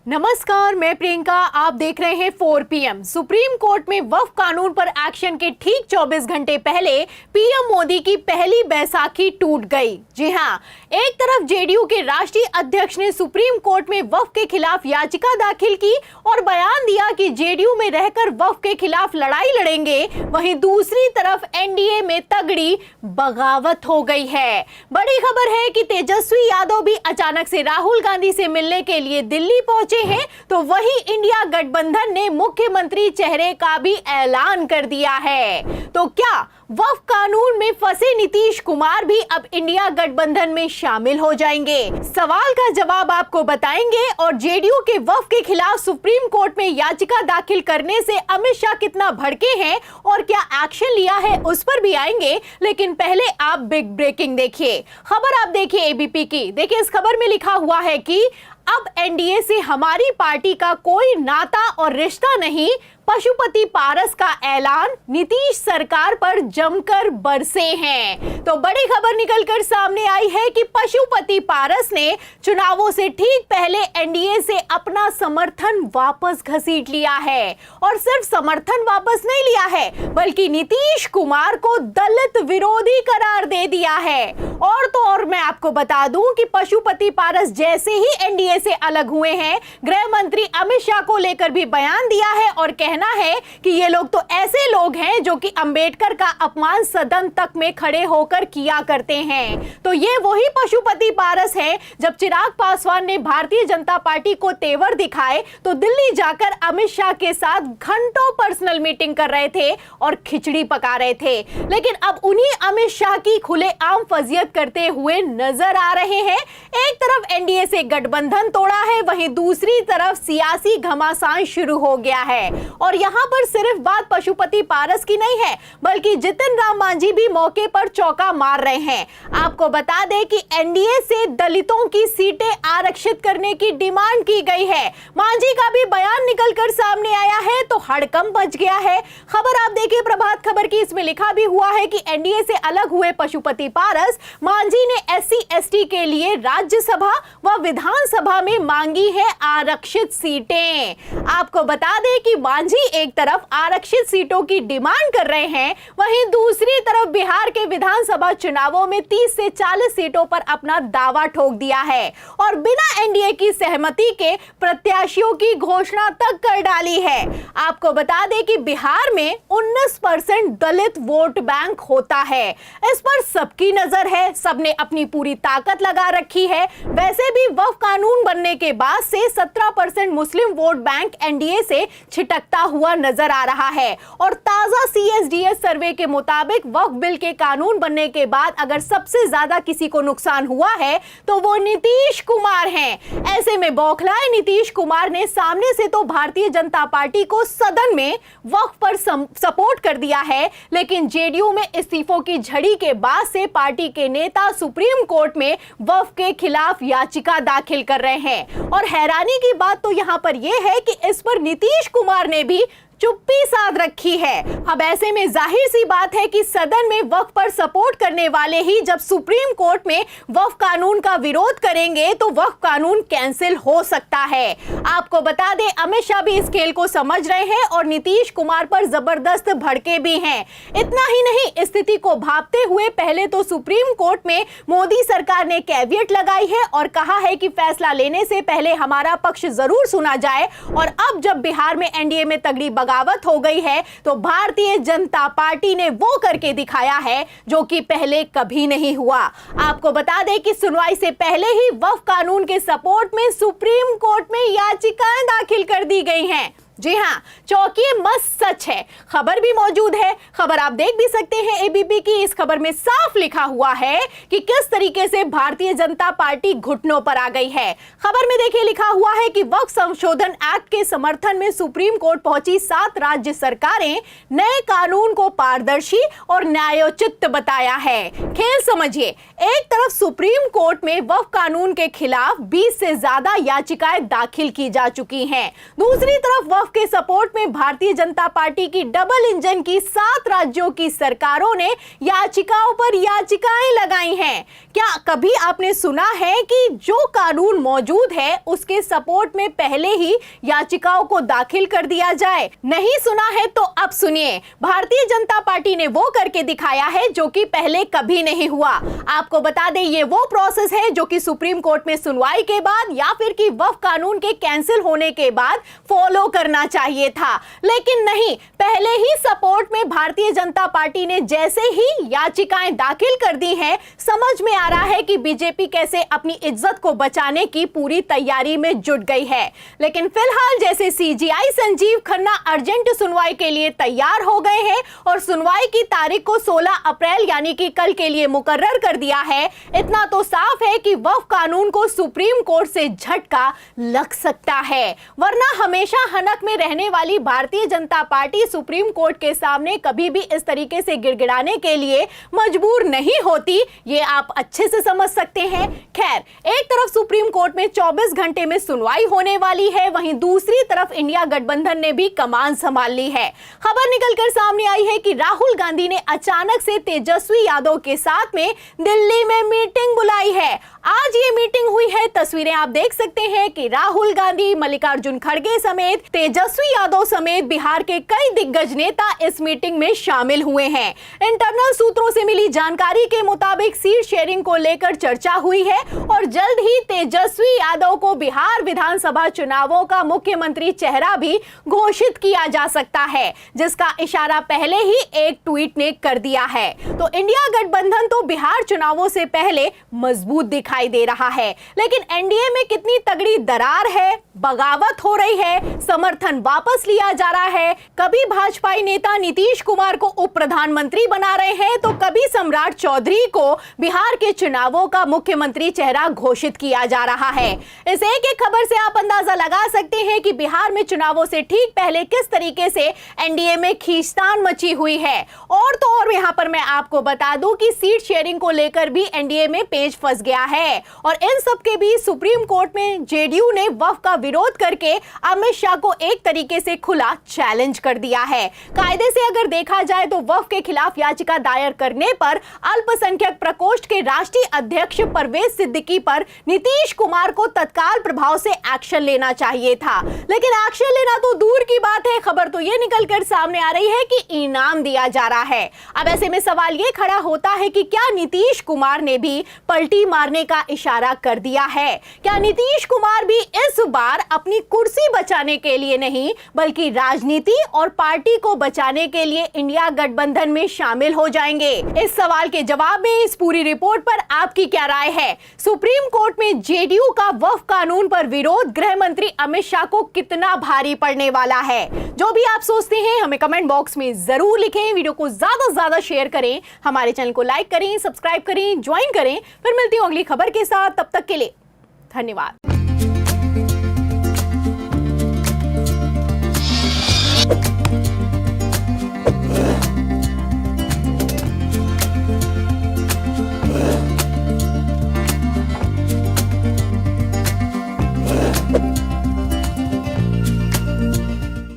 नमस्कार, मैं प्रियंका। आप देख रहे हैं 4 PM। सुप्रीम कोर्ट में वक्फ कानून पर एक्शन के ठीक 24 घंटे पहले पीएम मोदी की पहली बैसाखी टूट गई। जी हां, एक तरफ जेडीयू के राष्ट्रीय अध्यक्ष ने सुप्रीम कोर्ट में वक्फ के खिलाफ याचिका दाखिल की और बयान दिया कि जेडीयू में रहकर वक्फ के खिलाफ लड़ाई लड़ेंगे, वहीं दूसरी तरफ एनडीए में तगड़ी बगावत हो गई है। बड़ी खबर है कि तेजस्वी यादव भी अचानक से राहुल गांधी से मिलने के लिए दिल्ली पहुंचे हैं, तो वही इंडिया गठबंधन ने मुख्यमंत्री चेहरे का भी ऐलान कर दिया है। तो क्या वक्फ कानून में फंसे नीतीश कुमार भी अब इंडिया गठबंधन में शामिल हो जाएंगे? सवाल का जवाब आपको बताएंगे। और जेडीयू के वक्फ के खिलाफ सुप्रीम कोर्ट में याचिका दाखिल करने से अमित शाह कितना भड़के हैं और क्या एक्शन लिया है, उस पर भी आएंगे। लेकिन पहले आप बिग ब्रेकिंग देखिए। खबर आप देखिए एबीपी की। देखिए, इस खबर में लिखा हुआ है कि अब एनडीए से हमारी पार्टी का कोई नाता और रिश्ता नहीं, पशुपति पारस का ऐलान, नीतीश सरकार पर जमकर बरसे हैं। तो बड़ी खबर निकलकर सामने आई है कि पशुपति पारस ने चुनावों से ठीक पहले एनडीए से अपना समर्थन वापस घसीट लिया है। और सिर्फ समर्थन वापस नहीं लिया है, बल्कि नीतीश कुमार को दलित विरोधी करार दे दिया है। और तो और मैं आपको बता दूं कि पशुपति पारस जैसे ही एनडीए से अलग हुए हैं, गृह मंत्री अमित शाह को लेकर भी बयान दिया है और कहना है कि ये लोग तो ऐसे लोग हैं जो कि अंबेडकर का अपमान सदन तक में खड़े होकर किया करते हैं। तो ये वही पशुपति पारस है। जब चिराग पासवान ने भारतीय जनता पार्टी को तेवर दिखाए तो दिल्ली जाकर अमित शाह के साथ घंटों पर्सनल मीटिंग कर रहे थे और खिचड़ी पका रहे थे। लेकिन अब उन्हीं अमित शाह की खुलेआम फजीयत करते हुए नजर आ रहे हैं। एक तरफ एनडीए से गठबंधन तोड़ा है, वहीं दूसरी तरफ सियासी घमासान शुरू हो गया है। और यहां पर सिर्फ बात पशुपति पारस की नहीं है, बल्कि जितिन राम मांझी भी मौके पर चौका मार रहे हैं। आपको बता दें कि एनडीए से दलितों की सीटें आरक्षित करने की डिमांड की गई है। मांझी का भी बयान निकलकर सामने आया है तो हड़कंप मच गया है। खबर आप देखिए प्रभात खबर की, इसमें लिखा भी हुआ है कि एनडीए से अलग हुए पशुपति पारस, मांझी ने SC/ST के लिए राज्यसभा व विधानसभा में मांगी है आरक्षित सीटें। आपको बता दें कि मांझी एक तरफ आरक्षित सीटों की डिमांड कर रहे हैं, वहीं दूसरी तरफ बिहार के विधानसभा चुनावों में 30 से 40 सीटों पर अपना दावा ठोक दिया है और बिना एनडीए की सहमति के प्रत्याशियों की घोषणा तक कर डाली है। आपको बता दें कि बिहार में 19% दलित वोट बैंक होता है। इस पर सबकी नजर है, सबने अपनी पूरी ताकत लगा रखी है। वैसे भी वक्फ कानून बनने के बाद से 17% मुस्लिम वोट बैंक एनडीए से छिटकता हुआ नजर आ रहा है। और ताजा CSDS सर्वे के मुताबिक वक्फ बिल के कानून बनने के बाद अगर सबसे ज्यादा किसी को नुकसान हुआ है तो वो नीतीश कुमार हैं। ऐसे में बौखलाए नीतीश कुमार ने सामने से तो भारतीय जनता पार्टी को सदन में वक्फ पर सपोर्ट कर दिया है, लेकिन जेडीयू में इस्तीफों की झड़ी के बाद से पार्टी के नेता सुप्रीम कोर्ट में वक्फ के खिलाफ याचिका दाखिल कर रहे हैं। और हैरानी की बात तो यहां पर यह है कि इस पर नीतीश कुमार ने भी चुप्पी साध रखी है। अब ऐसे में जाहिर सी बात है कि सदन में वक्फ पर सपोर्ट करने वाले ही जब सुप्रीम कोर्ट में वक्फ कानून का विरोध करेंगे तो वक्फ कानून कैंसिल हो सकता है। आपको बता दें, अमित शाह भी इस खेल को समझ रहे हैं और नीतीश कुमार पर जबरदस्त भड़के भी हैं। इतना ही नहीं, स्थिति को भांपते हुए पहले तो सुप्रीम कोर्ट में मोदी सरकार ने कैवियट लगाई है और कहा है कि फैसला लेने से पहले हमारा पक्ष जरूर सुना जाए। और अब जब बिहार में एनडीए में तगड़ी बगावत हो गई है तो भारतीय जनता पार्टी ने वो करके दिखाया है जो कि पहले कभी नहीं हुआ। आपको बता दें कि सुनवाई से पहले ही वक्फ कानून के सपोर्ट में सुप्रीम कोर्ट में याचिकाएं दाखिल कर दी गई हैं। जी हां, चौंकिए मत, सच है। खबर भी मौजूद है, खबर आप देख भी सकते हैं एबीपी की। इस खबर में साफ लिखा हुआ है कि किस तरीके से भारतीय जनता पार्टी घुटनों पर आ गई है। खबर में देखिए लिखा हुआ है कि वक्फ संशोधन एक्ट के समर्थन में सुप्रीम कोर्ट पहुंची 7 राज्य सरकारें नए कानून को पारदर्शी और न्यायोचित बताया है। खेल समझिए, एक तरफ सुप्रीम कोर्ट में वक्फ कानून के खिलाफ 20 से ज्यादा याचिकाएं दाखिल की जा चुकी हैं, दूसरी तरफ वक्फ के सपोर्ट में भारतीय जनता पार्टी की डबल इंजन की 7 राज्यों की सरकारों ने याचिकाओं पर याचिकाएं लगाई हैं। क्या कभी आपने सुना है कि जो कानून मौजूद है उसके सपोर्ट में पहले ही याचिकाओं को दाखिल कर दिया जाए? नहीं सुना है तो अब सुनिए, भारतीय जनता पार्टी ने वो करके दिखाया है जो कि पहले कभी नहीं हुआ। आपको बता दें, ये वो प्रोसेस है जो कि सुप्रीम कोर्ट में सुनवाई के बाद या फिर कि वक्फ कानून के कैंसिल होने के बाद फॉलो करना चाहिए था, लेकिन नहीं, पहले ही सपोर्ट में भारतीय जनता पार्टी ने जैसे ही याचिकाएं दाखिल कर दी हैं, समझ में आ रहा है कि बीजेपी कैसे अपनी इज्जत को बचाने की पूरी तैयारी में जुट गई है। लेकिन फिलहाल जैसे सीजीआई संजीव खन्ना अर्जेंट सुनवाई के लिए तैयार हो गए हैं और सुनवाई की तारीख को 16 अप्रैल यानी कि कल के लिए मुकर्रर कर दिया है, इतना तो साफ है कि वक्फ कानून को सुप्रीम कोर्ट से झटका लग सकता है। वरना हमेशा हनक में रहने वाली Bharatiya Janata party supreme court के सामने कभी भी इस तरीके से गिड़गिड़ाने के लिए मजबूर नहीं होती, ये आप अच्छे से समझ सकते हैं। खैर, एक तरफ सुप्रीम कोर्ट में 24 घंटे में सुनवाई होने वाली है, वहीं दूसरी तरफ इंडिया गठबंधन ने भी कमान संभाल ली है। खबर निकलकर सामने आई है कि राहुल गांधी ने अचानक से तेजस्वी यादव के साथ में दिल्ली में मीटिंग बुलाई है। आज ये मीटिंग हुई है, तस्वीरें आप देख सकते हैं कि राहुल गांधी, मल्लिकार्जुन खड़गे समेत तेजस्वी यादव समेत बिहार के कई दिग्गज नेता इस मीटिंग में शामिल हुए हैं। इंटरनल सूत्रों से मिली जानकारी के मुताबिक सीट शेयरिंग को लेकर चर्चा हुई है और जल्द ही तेजस्वी यादव को बिहार विधानसभा चुनावों का मुख्यमंत्री चेहरा भी घोषित किया जा सकता है, जिसका इशारा पहले ही एक ट्वीट ने कर दिया है। तो इंडिया गठबंधन तो बिहार चुनावों से पहले मजबूत दिखाई दे रहा है, लेकिन एनडीए में कितनी तगड़ी दरार है, बगावत हो रही है, समर्थन वापस लिया जा रहा है। कभी भाजपाई नेता नीतीश कुमार को उप प्रधानमंत्री बना रहे हैं तो कभी सम्राट चौधरी को बिहार के चुनावों का मुख्यमंत्री चेहरा घोषित किया जा रहा है। इस एक एक खबर से आप अंदाजा लगा सकते हैं कि बिहार में चुनावों से ठीक पहले किस तरीके से एनडीए में खींचतान मची हुई है। और तो और यहां पर मैं आपको बता दूं कि सीट शेयरिंग को लेकर भी एनडीए में पेच फंस गया है और इन सब के बीच सुप्रीम कोर्ट में जेडीयू ने वक्फ का विरोध करके अमित शाह को एक तरीके से खुला चैलेंज कर दिया है। कायदे से अगर देखा जाए तो वक्फ के खिलाफ याचिका दायर करने पर अल्पसंख्यक प्रकोष्ठ के राष्ट्रीय अध्यक्ष परवेज सिद्दीकी पर नीतीश कुमार को तत्काल प्रभाव से एक्शन लेना चाहिए था, लेकिन एक्शन लेना तो दूर की बात है, खबर तो ये निकलकर सामने आ रही है कि इनाम दिया जा रहा है। अब ऐसे में सवाल ये खड़ा होता है कि क्या नीतीश कुमार ने भी पलटी मारने का इशारा कर दिया है? क्या नीतीश कुमार भी इस बार अपनी कुर्सी बचाने के लिए नहीं बल्कि राजनीति और पार्टी को बचाने के लिए इंडिया गठबंधन में शामिल हो जाएंगे? इस सवाल के जवाब में इस पूरी रिपोर्ट पर आपकी क्या राय है? सुप्रीम कोर्ट में जेडीयू का वक्फ कानून पर विरोध गृह मंत्री अमित शाह को कितना भारी पड़ने वाला है? जो भी आप सोचते हैं हमें कमेंट बॉक्स में जरूर लिखें। वीडियो को ज्यादा से ज्यादा शेयर करें, हमारे चैनल को लाइक करें, सब्सक्राइब करें, ज्वाइन करें। फिर मिलती हूं अगली खबर के साथ, तब तक के लिए धन्यवाद।